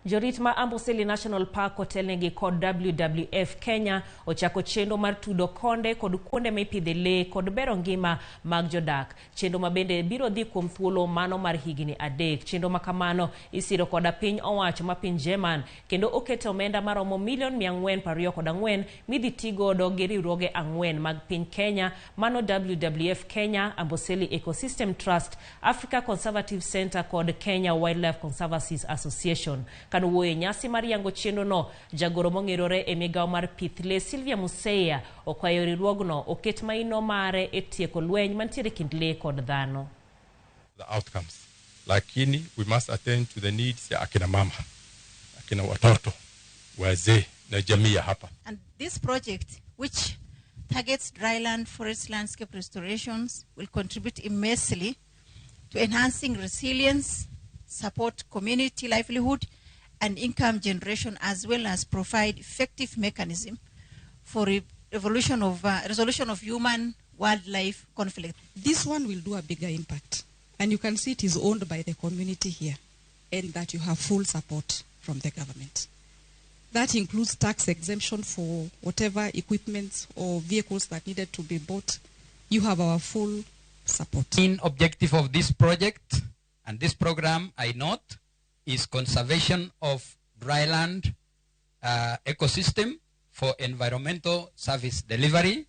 Jorit ma Amboseli National Park otelnegi kod WWF Kenya ochako chendo mar tudo konde kod kuonde mipidhe lee kod bero ngima mag jodak. Chendo mabende biro dhi kuom thuolo mano mar higni 3. Chendo makamano isiro koda piny owacho ma piny German kendo oketo omenda maromo $424 midhi tigodo gi riwruoge 4 mag piny Kenya, mano WWF Kenya, Amboseli Ecosystem Trust, Africa Conservative Center kod Kenya Wildlife Conservancies Association. Kanuwoye nyasi mar yango chendo no, jagoro mong'erore e migawo mar pith lee Sylvia Museya okwayo riwruogno oket maino mare e tieko lweny mantiere kind lee kod dhano. The outcomes. Lakini we must attend to the needs ya akina mama, akina watoto, wazee na jamii hapa. And this project, which targets dryland forest landscape restorations, will contribute immensely to enhancing resilience, support community livelihood and income generation, as well as provide effective mechanism for resolution of human-wildlife conflict. This one will do a bigger impact, and you can see it is owned by the community here, and that you have full support from the government. That includes tax exemption for whatever equipment or vehicles that needed to be bought. You have our full support. The main objective of this project and this program, I note, is conservation of dryland ecosystem for environmental service delivery,